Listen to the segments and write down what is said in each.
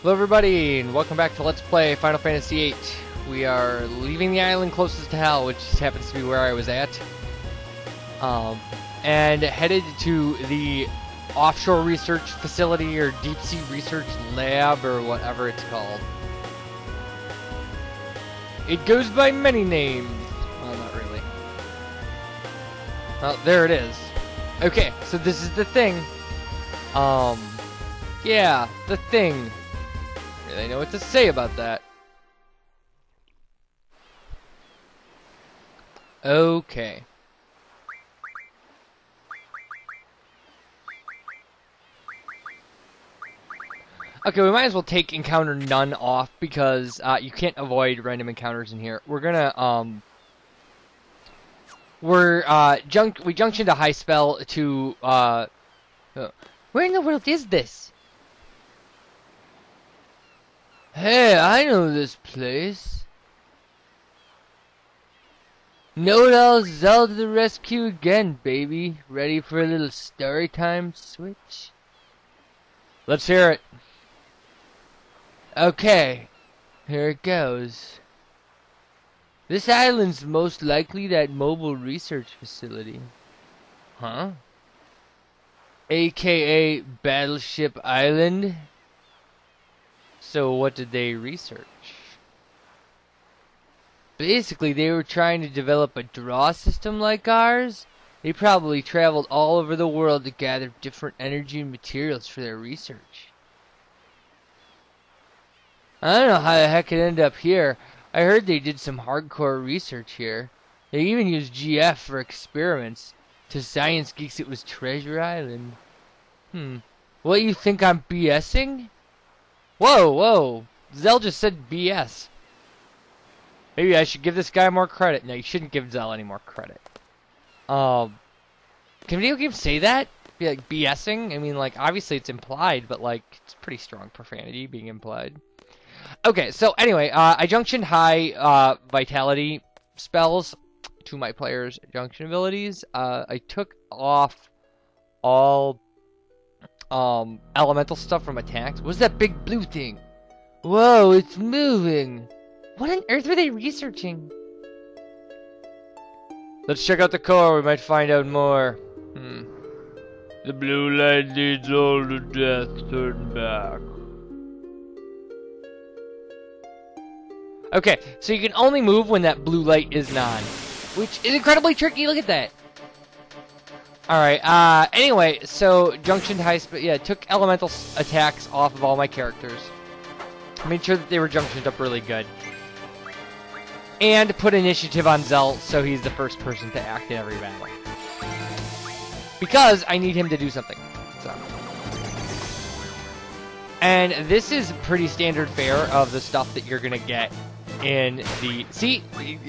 Hello everybody, and welcome back to Let's Play Final Fantasy VIII. We are leaving the island closest to hell, which happens to be where I was at. And headed to the offshore research facility, or deep sea research lab, or whatever it's called. It goes by many names. Well, not really. Well, there it is. Okay, so this is the thing. Yeah, the thing. Really know what to say about that. Okay. Okay, we might as well take encounter none off because you can't avoid random encounters in here. We're gonna we junctioned a high spell to where in the world is this? Hey, I know this place. Know it all, Zell to the rescue again, baby. Ready for a little story time switch? Let's hear it. Okay, here it goes. This island's most likely that mobile research facility. Huh? AKA Battleship Island? So what did they research? Basically, they were trying to develop a draw system like ours. They probably traveled all over the world to gather different energy and materials for their research. I don't know how the heck it ended up here. I heard they did some hardcore research here. They even used GF for experiments. To science geeks, it was Treasure Island. What, you think I'm BSing? Whoa, whoa. Zell just said BS. Maybe I should give this guy more credit. No, you shouldn't give Zell any more credit. Can video games say that? Be like BSing? I mean, like, obviously it's implied, but, like, it's pretty strong profanity being implied. Okay, so anyway, I junctioned high vitality spells to my player's junction abilities. I took off all elemental stuff from attacks. What's that big blue thing? Whoa, it's moving. What on earth were they researching? Let's check out the core. We might find out more. The blue light leads all to death. Turn back. Okay, so you can only move when that blue light is non, which is incredibly tricky. Look at that. Alright, anyway, so Junction High Speed, yeah, took elemental attacks off of all my characters. Made sure that they were junctioned up really good. And put initiative on Zell, so he's the first person to act in every battle. Because I need him to do something. So. And this is pretty standard fare of the stuff that you're gonna get in the... See,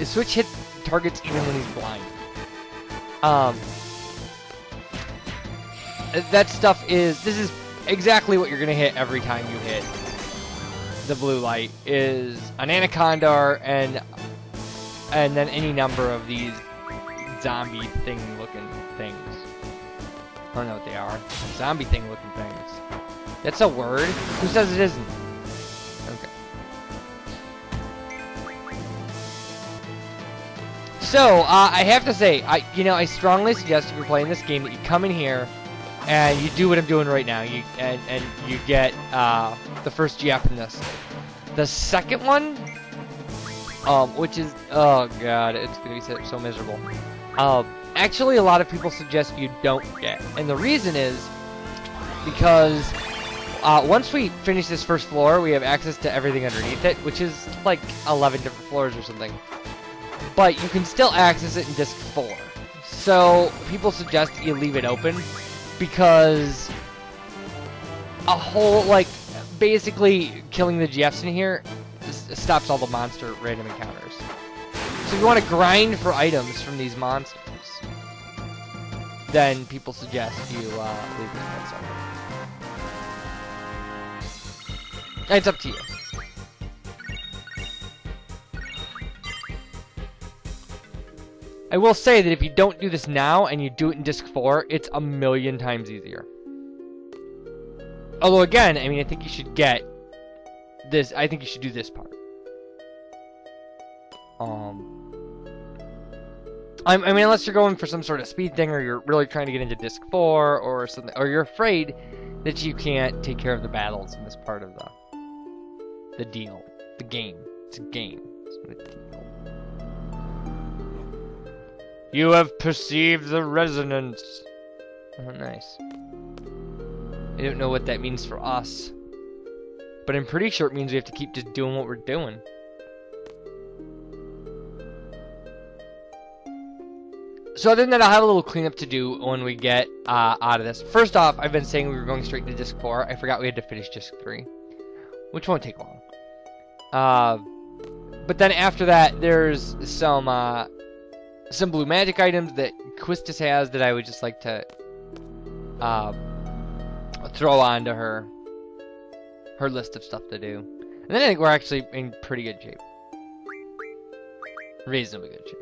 Switch hit targets even when he's blind. That stuff is... This is exactly what you're going to hit every time you hit the blue light. Is an Anaconda and then any number of these zombie thing-looking things. I don't know what they are. Zombie thing-looking things. That's a word? Who says it isn't? Okay. So, I have to say, I strongly suggest if you're playing this game that you come in here and you do what I'm doing right now. You get the first GF in this. The second one, which is, oh god, it's gonna be so miserable. Actually, a lot of people suggest you don't get, and the reason is because once we finish this first floor, we have access to everything underneath it, which is like 11 different floors or something. But you can still access it in Disc 4. So people suggest you leave it open. Because a whole, like, basically killing the GFs in here stops all the monster random encounters. So if you want to grind for items from these monsters, then people suggest you leave this place open. It's up to you. I will say that if you don't do this now and you do it in Disc 4, it's a million times easier. Although again, I mean, I think you should get this. I think you should do this part. I mean, unless you're going for some sort of speed thing, or you're really trying to get into Disc 4 or something, or you're afraid that you can't take care of the battles in this part of the deal, the game. It's a game. It's not a deal. You have perceived the resonance. Oh, nice. I don't know what that means for us, but I'm pretty sure it means we have to keep just doing what we're doing. So other than that, I'll have a little cleanup to do when we get out of this. First off, I've been saying we were going straight to Disc 4. I forgot we had to finish Disc 3, which won't take long. But then after that, there's some blue magic items that Quistis has that I would just like to throw onto her list of stuff to do. And then I think we're actually in pretty good shape. Reasonably good shape.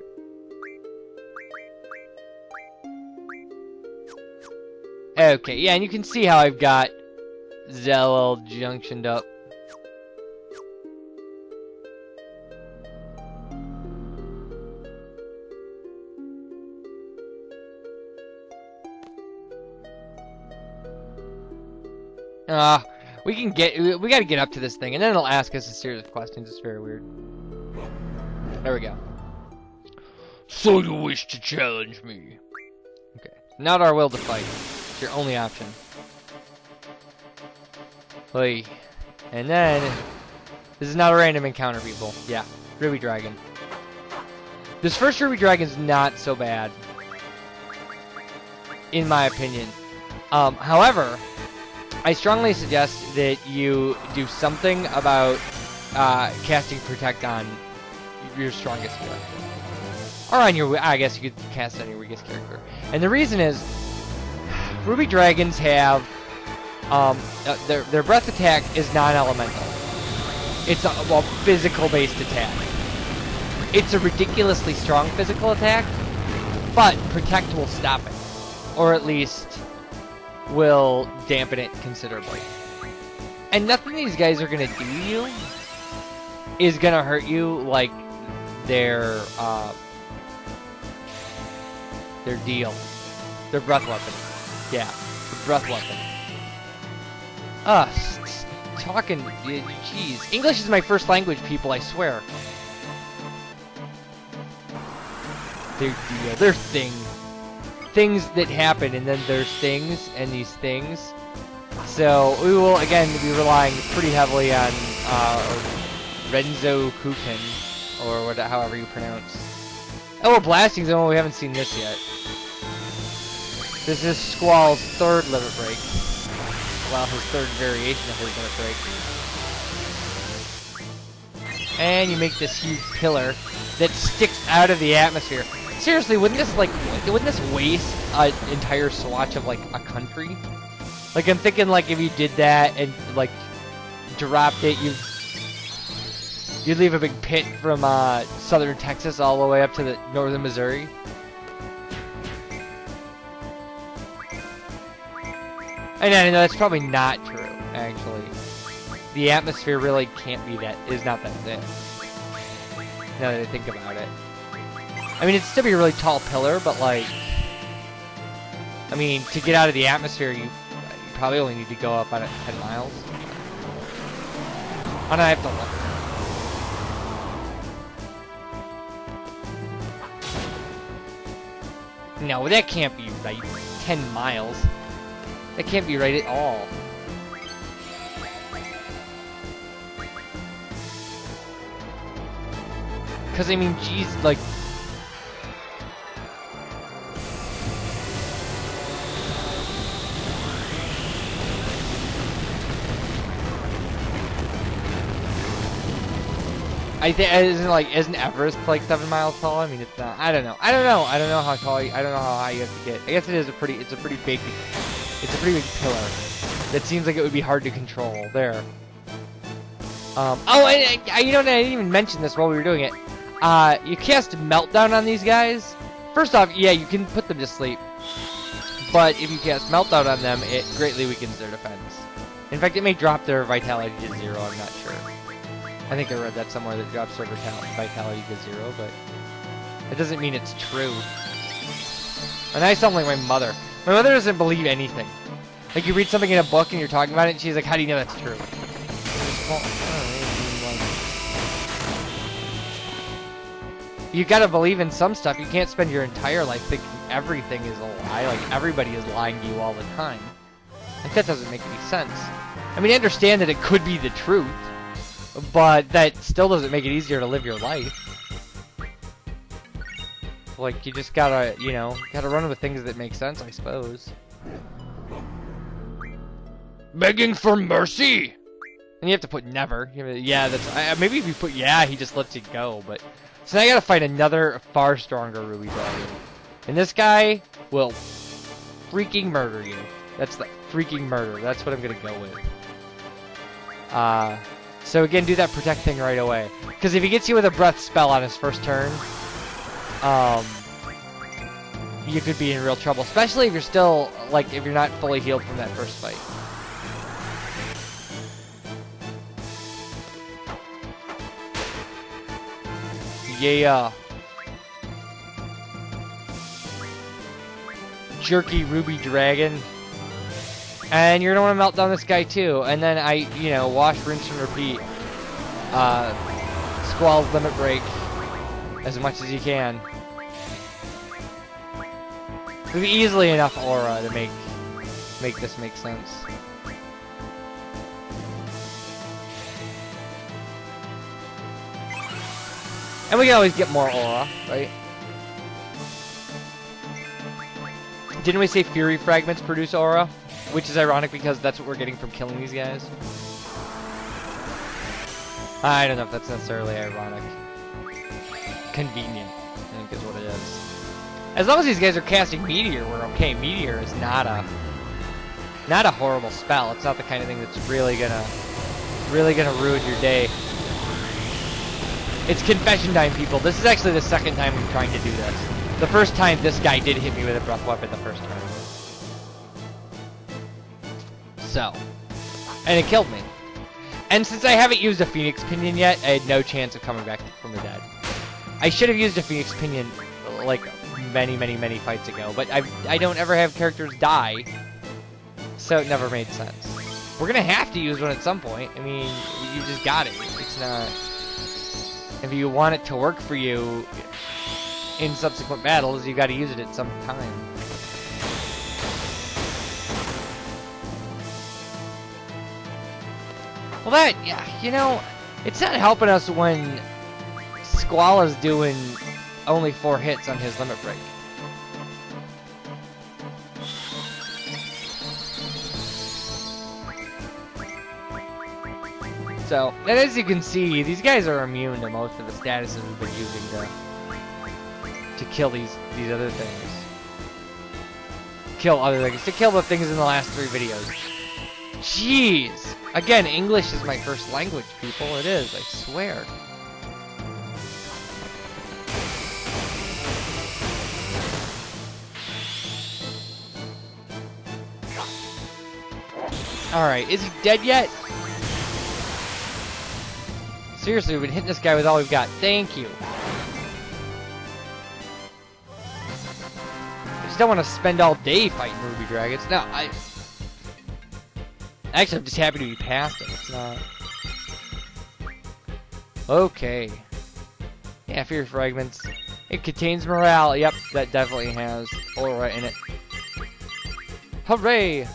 Okay, yeah, and you can see how I've got Zell all junctioned up. We gotta get up to this thing, and then it'll ask us a series of questions. It's very weird. There we go. So you wish to challenge me? Okay, not our will to fight. It's your only option. Oy. And then, this is not a random encounter, people. Yeah, Ruby Dragon. This first Ruby Dragon's not so bad, in my opinion. However, I strongly suggest that you do something about casting Protect on your strongest character. Or on your, I guess you could cast it on your weakest character. And the reason is, Ruby Dragons have, their breath attack is non-elemental. It's a physical-based attack. It's a ridiculously strong physical attack, but Protect will stop it. Or at least will dampen it considerably. And nothing these guys are gonna do to you is gonna hurt you like their deal. Their breath weapon. Yeah, the breath weapon. Talking, jeez. English is my first language, people, I swear. Their deal, their thing. Things that happen, and then there's things, and these things. So, we will, again, be relying pretty heavily on Renzo Kukin, or whatever, however you pronounce. Oh, Blasting Zone, we haven't seen this yet. This is Squall's third limit break. Well, his third variation of his limit break. And you make this huge pillar that sticks out of the atmosphere. Seriously, wouldn't this waste an entire swatch of, like, a country? Like, I'm thinking, like, if you did that and, like, dropped it, you'd leave a big pit from, southern Texas all the way up to the northern Missouri. And I know that's probably not true, actually. The atmosphere really is not that thick. Now that I think about it. I mean, it'd still be a really tall pillar, but, like, I mean, to get out of the atmosphere, you probably only need to go up about 10 miles. And I have to look. No, that can't be right. 10 miles. That can't be right at all. Because, I mean, geez, like... isn't Everest like 7 miles tall? I mean, it's not. I don't know how tall. I don't know how high you have to get. I guess it's a pretty big pillar. That seems like it would be hard to control. There. Oh, and you know, I didn't even mention this while we were doing it. You cast Meltdown on these guys. First off, yeah, you can put them to sleep. But if you cast Meltdown on them, it greatly weakens their defense. In fact, it may drop their vitality to 0, I'm not sure. I think I read that somewhere that drops their vitality to 0, but it doesn't mean it's true. And I sound like my mother. My mother doesn't believe anything. Like, you read something in a book and you're talking about it, and she's like, how do you know that's true? Well, you gotta believe in some stuff. You can't spend your entire life thinking everything is a lie. Like, everybody is lying to you all the time. Like, that doesn't make any sense. I mean, I understand that it could be the truth, but that still doesn't make it easier to live your life. Like, you just gotta, you know, gotta run with things that make sense, I suppose. Begging for mercy! And you have to put never. Yeah, that's... maybe if you put yeah, he just lets you go, but... So now I gotta fight another far stronger Ruby Dragon. And this guy will freaking murder you. That's the freaking murder. That's what I'm gonna go with. So again, do that protect thing right away. Because if he gets you with a breath spell on his first turn, you could be in real trouble. Especially if you're still, like, if you're not fully healed from that first fight. Yeah. Jerky Ruby Dragon. And you're gonna want to melt down this guy too. And then you know, wash, rinse, and repeat. Squall's Limit Break as much as you can. There's easily enough aura to make this make sense. And we can always get more aura, right? Didn't we say Fury Fragments produce aura? Which is ironic because that's what we're getting from killing these guys. I don't know if that's necessarily ironic. Convenient, I think is what it is. As long as these guys are casting Meteor, we're okay. Meteor is not a horrible spell. It's not the kind of thing that's really gonna ruin your day. It's confession time, people. This is actually the second time I'm trying to do this. The first time, this guy did hit me with a breath weapon the first time. So, and it killed me. And since I haven't used a Phoenix Pinion yet, I had no chance of coming back from the dead. I should have used a Phoenix Pinion, like, many, many, many fights ago, but I don't ever have characters die, so it never made sense. We're gonna have to use one at some point. I mean, you just got it. It's not... If you want it to work for you in subsequent battles, you gotta use it at some time. Well, that, yeah, you know, it's not helping us when Squall is doing only 4 hits on his limit break. So, and as you can see, these guys are immune to most of the statuses we've been using to kill these other things. To kill the things in the last 3 videos. Jeez! Again, English is my first language, people. It is, I swear. Alright, is he dead yet? Seriously, we've been hitting this guy with all we've got. Thank you. I just don't want to spend all day fighting Ruby Dragons. No, actually, I'm just happy to be past it. It's not... Okay. Yeah, Fury Fragments. It contains morale. Yep, that definitely has aura in it. Hooray!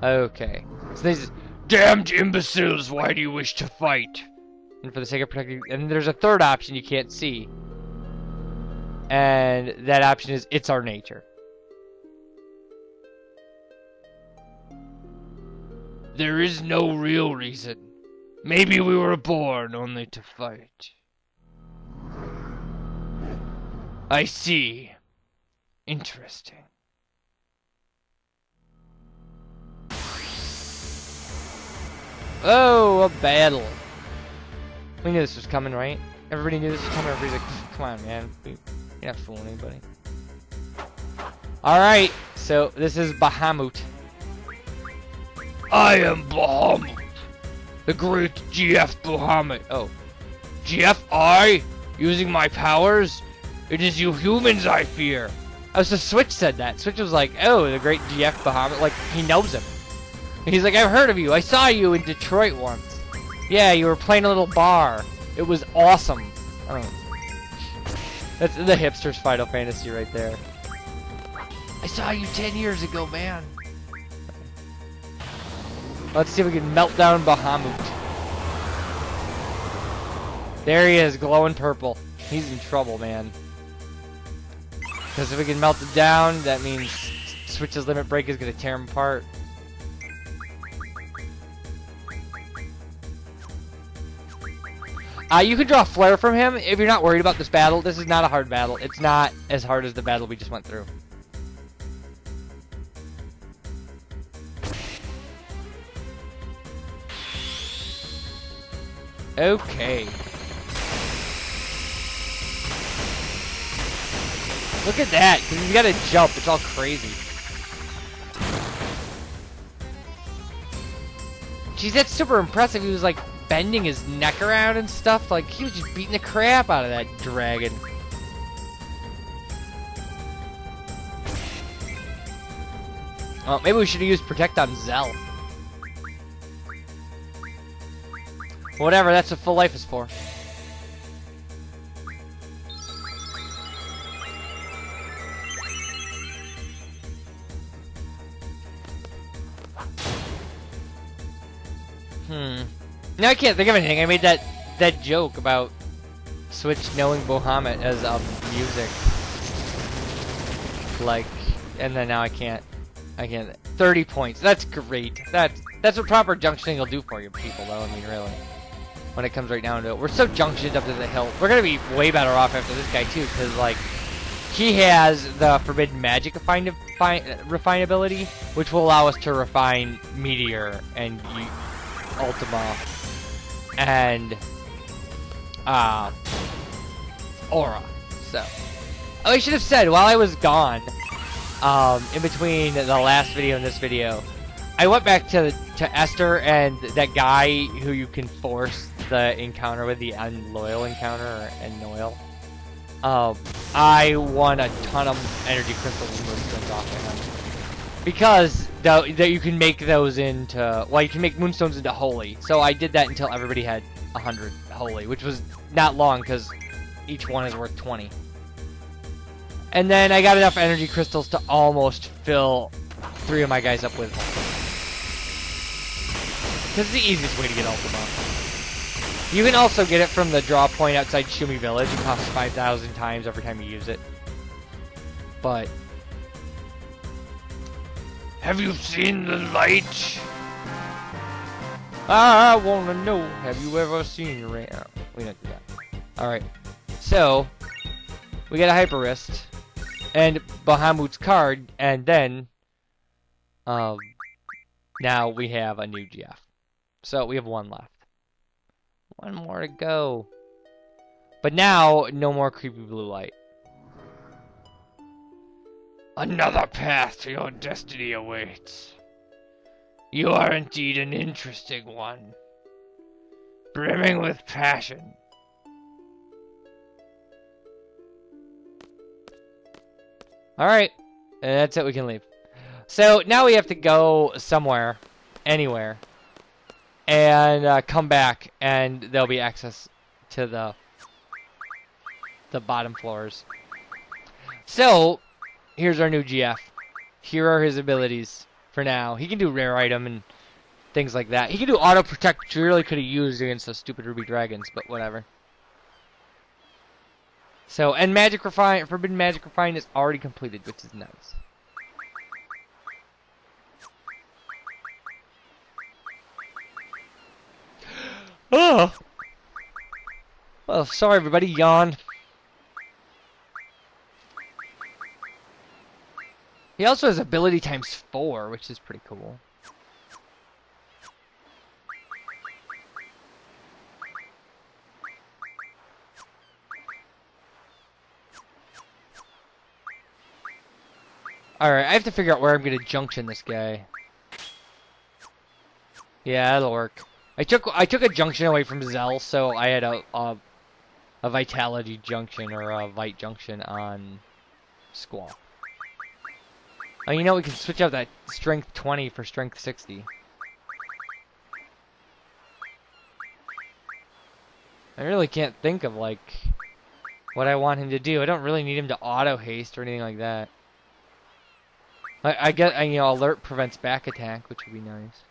Okay. So these... Damned imbeciles, why do you wish to fight? And for the sake of protecting... And there's a third option you can't see. And that option is, it's our nature. There is no real reason. Maybe we were born only to fight. I see. Interesting. Oh, a battle. We knew this was coming, right? Everybody knew this was coming. Everybody's like, come on, man. You're not fooling anybody. Alright, so this is Bahamut. I am Bahamut, the great GF Bahamut. Oh, GFI? Using my powers? It is you humans I fear. Oh, so Switch said that. Switch was like, oh, the great GF Bahamut. Like, he knows him. He's like, I've heard of you. I saw you in Detroit once. Yeah, you were playing a little bar. It was awesome. I don't know. That's the hipster's Final Fantasy right there. I saw you 10 years ago, man. Let's see if we can melt down Bahamut. There he is, glowing purple. He's in trouble, man. Because if we can melt it down, that means Switch's Limit Break is going to tear him apart. You can draw a flare from him if you're not worried about this battle. This is not a hard battle. It's not as hard as the battle we just went through. Okay. Look at that. You gotta jump. It's all crazy. Jeez, that's super impressive. He was like bending his neck around and stuff. Like, he was just beating the crap out of that dragon. Oh, maybe we should have used Protect on Zell. Whatever, that's what full life is for. Now I can't think of anything. I made that joke about Switch knowing Bahamut as music. Like, and then now I can't. 30 points. That's great. That's what proper junctioning will do for you people, though. I mean, really. When it comes right down to it. We're so junctioned up to the hill. We're gonna be way better off after this guy, too, because, like, he has the Forbidden Magic refinability, which will allow us to refine Meteor and Ultima and Aura. So, oh, I should have said, while I was gone, in between the last video and this video, I went back to Esther and that guy who you can force the encounter with, the unloyal encounter, and Noel. I won a ton of energy crystals and moonstones off of him. Because you can make those into, well, you can make moonstones into holy. So I did that until everybody had 100 holy, which was not long because each one is worth 20. And then I got enough energy crystals to almost fill 3 of my guys up with. Because it's the easiest way to get Ultima. You can also get it from the draw point outside Shumi Village. It costs 5,000 times every time you use it. But have you seen the light? I wanna know. Have you ever seen the rain? Oh, we don't do that. Alright. So, we get a Hyper Wrist. And Bahamut's card. And then, now we have a new GF. So, we have 1 left. 1 more to go. But now, no more creepy blue light. Another path to your destiny awaits. You are indeed an interesting one. Brimming with passion. Alright. And that's it, we can leave. So, now we have to go somewhere. Anywhere. And come back, and there'll be access to the bottom floors. So, here's our new GF. Here are his abilities for now. He can do rare item and things like that. He can do auto protect, which we really could have used against those stupid ruby dragons, but whatever. So, and magic refine, forbidden magic refine is already completed, which is nice. Oh! Well, sorry everybody, yawn. He also has ability times 4, which is pretty cool. Alright, I have to figure out where I'm gonna junction this guy. Yeah, that'll work. I took a junction away from Zell, so I had a Vitality junction or a Vite junction on Squall. Oh, you know, we can switch out that Strength 20 for Strength 60. I really can't think of, like, what I want him to do. I don't really need him to auto-haste or anything like that. I get, you know, Alert prevents back attack, which would be nice.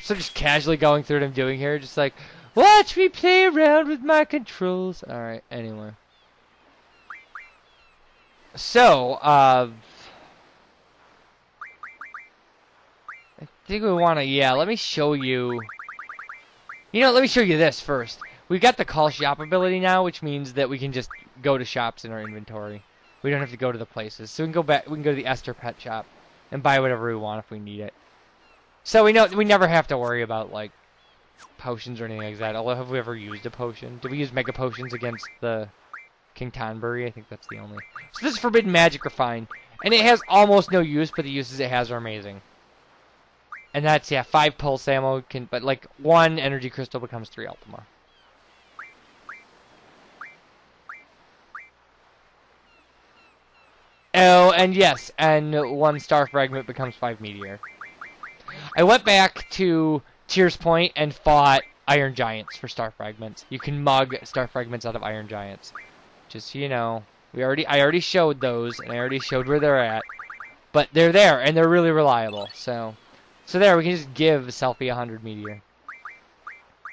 So just casually going through what I'm doing here, just like, watch me play around with my controls. Alright, anyway. So, I think we want to, yeah, let me show you. You know, let me show you this first. We've got the call shop ability now, which means that we can just go to shops in our inventory. We don't have to go to the places. So we can go back, we can go to the Esther Pet Shop and buy whatever we want if we need it. So we know we never have to worry about, like, potions or anything like that. Although, have we ever used a potion? Did we use Mega Potions against the King Tonberry? I think that's the only. So this is Forbidden Magic Refined. And it has almost no use, but the uses it has are amazing. And that's, yeah, 5 pulse ammo, but like 1 energy crystal becomes 3 Ultima. Oh, and yes, and 1 star fragment becomes 5 meteor. I went back to Tears Point and fought Iron Giants for star fragments. You can mug star fragments out of Iron Giants. Just so you know, I already showed those, and I already showed where they're at. But they're there, and they're really reliable, so there, we can just give Selfie 100 meteor.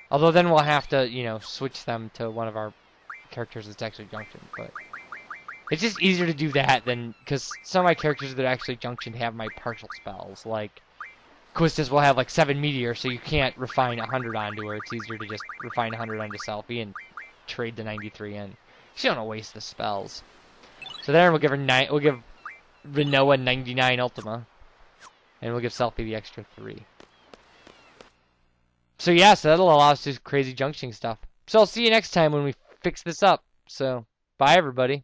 Although then we'll have to, you know, switch them to one of our characters that's actually Junction, but it's just easier to do that than, because some of my characters that actually Junction have my partial spells, like Quistis will have like 7 meteor, so you can't refine 100 onto her. It's easier to just refine 100 onto Selfie and trade the 93 in. She don't want to waste the spells. So then we'll give her we'll give Renoa 99 Ultima. And we'll give Selfie the extra 3. So yeah, so that'll allow us to do crazy junctioning stuff. So I'll see you next time when we fix this up. So, bye everybody.